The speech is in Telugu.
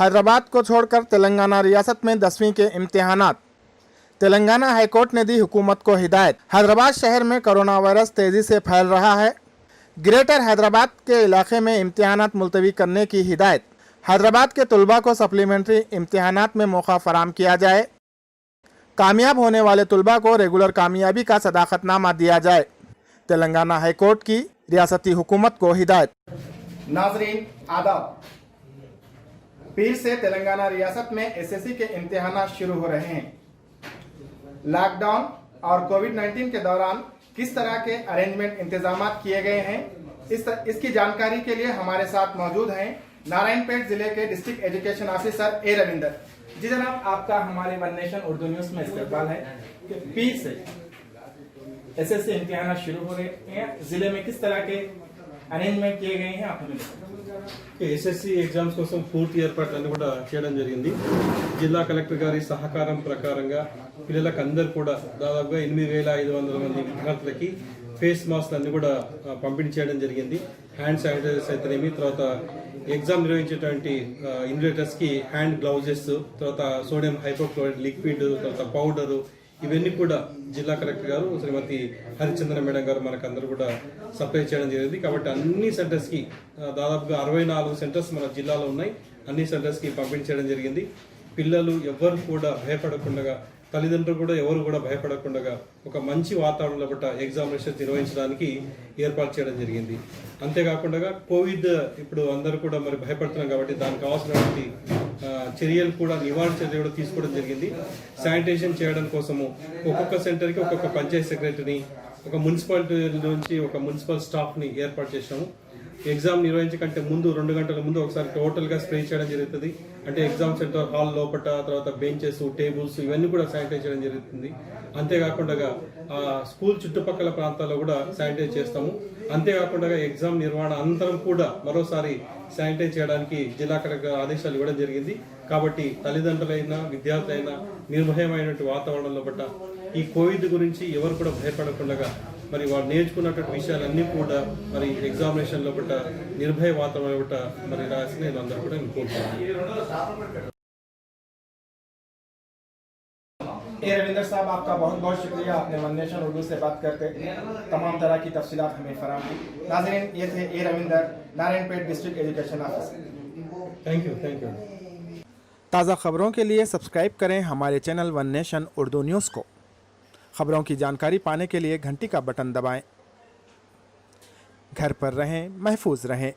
हैदराबाद को छोड़कर तेलंगाना रियासत में 10वीं के इम्तिहानात। तेलंगाना हाईकोर्ट ने दी हुकूमत को हिदायत। हैदराबाद शहर में कोरोना वायरस तेजी से फैल रहा है। ग्रेटर हैदराबाद के इलाके में इम्तिहानात मुलतवी करने की हिदायत। हैदराबाद के तलबा को सप्लीमेंट्री इम्तिहानात में मौका फराम किया जाए। कामयाब होने वाले तलबा को रेगुलर कामयाबी का सदाकतनामा दिया जाए। तेलंगाना हाईकोर्ट की रियासती हुकूमत को हिदायत। नाजरीन आदाब, पीर से तेलंगाना रियासत में एसएससी के इम्तिहान शुरू हो रहे हैं। लॉकडाउन और कोविड-19 के दौरान किस तरह के अरेंजमेंट इंतजाम किए गए हैं, इसकी जानकारी के लिए हमारे साथ मौजूद हैं नारायणपेट जिले के डिस्ट्रिक्ट एजुकेशन ऑफिसर ए रविंदर जी। जनाब, आपका हमारे वन नेशन उर्दू न्यूज में इस्तकबाल है कि पीर से एसएससी इम्तिहान शुरू हो रहे हैं, जिले में किस तरह के అరేంజ్మెంట్ किए गए हैं आप हमें ఎస్ఎస్సి ఎగ్జామ్స్ కోసం పూర్తి ఏర్పాట్లన్నీ కూడా చేయడం జరిగింది। జిల్లా కలెక్టర్ గారి సహకారం ప్రకారంగా పిల్లలకు అందరూ కూడా దాదాపుగా 8500 మంది విద్యార్థులకి ఫేస్ మాస్క్ అన్ని కూడా పంపిణీ చేయడం జరిగింది। హ్యాండ్ శానిటైజర్స్ అయితేనేమి, తర్వాత ఎగ్జామ్ నిర్వహించేటువంటి ఇన్విజిలేటర్స్ కి హ్యాండ్ గ్లౌజెస్, తర్వాత సోడియం హైపోక్లోరైడ్ లిక్విడ్, తర్వాత పౌడరు, ఇవన్నీ కూడా జిల్లా కలెక్టర్ గారు శ్రీమతి హరిచంద్ర మేడం గారు మనకందరూ కూడా సప్లై చేయడం జరిగింది। కాబట్టి అన్ని సెంటర్స్ కి దాదాపుగా 64 సెంటర్స్ మన జిల్లాలో ఉన్నాయి, అన్ని సెంటర్స్ కి పంపిణీ చేయడం జరిగింది। పిల్లలు ఎవరు కూడా భయపడకుండా, తల్లిదండ్రులు కూడా ఎవరు కూడా భయపడకుండా ఒక మంచి వాతావరణంలో బట్ట ఎగ్జామినేషన్ నిర్వహించడానికి ఏర్పాటు చేయడం జరిగింది। అంతేకాకుండా కోవిడ్ ఇప్పుడు అందరూ కూడా మరి భయపడుతున్నాం కాబట్టి దానికి అవసరమైన చర్యలు కూడా నివారణ చర్యలు కూడా తీసుకోవడం జరిగింది। శానిటైజేషన్ చేయడం కోసము ఒక్కొక్క సెంటర్కి ఒక్కొక్క పంచాయత్ సెక్రటరీని, ఒక మున్సిపాలిటీ నుంచి ఒక మున్సిపల్ స్టాఫ్ని ఏర్పాటు చేసాము। ఎగ్జామ్ నిర్వహించకంటే ముందు 2 గంటల ముందు ఒకసారి టోటల్గా స్ప్రే చేయడం జరుగుతుంది। అంటే ఎగ్జామ్ సెంటర్ హాల్ లోపల, తర్వాత బెంచెస్, టేబుల్స్ ఇవన్నీ కూడా శానిటైజ్ చేయడం జరుగుతుంది। అంతేకాకుండా స్కూల్ చుట్టుపక్కల ప్రాంతాల్లో కూడా శానిటైజ్ చేస్తాము। అంతేకాకుండా ఎగ్జామ్ నిర్వహణ అనంతరం కూడా మరోసారి శానిటైజ్ చేయడానికి జిల్లా కలెక్టర్ ఆదేశాలు ఇవ్వడం జరిగింది। కాబట్టి తల్లిదండ్రులైనా విద్యార్థులైనా నిర్భయమైనటువంటి వాతావరణంలో పట్ల ఈ కోవిడ్ గురించి ఎవరు కూడా భయపడకుండా మరి వారు నేర్చుకున్నటువంటి విషయాలన్నీ కూడా మరి ఎగ్జామినేషన్ లో పట్ల నిర్భయ వాతావరణంలో పట్ల మరి రాసి నేను అందరూ కూడా కోరుతున్నాను। ए रविंदर साहब, आपका बहुत बहुत शुक्रिया, आपने वन नेशन उर्दू से बात करके तमाम तरह की तफसीलात हमें फराहम की। नाज़रीन, ये थे A Ravinder, Narayanpet district education officer. Thank you. ताज़ा खबरों के लिए सब्सक्राइब करें हमारे channel one nation Urdu news को। खबरों की जानकारी पाने के लिए घंटी का बटन दबाएं। घर पर रहें, महफूज रहें।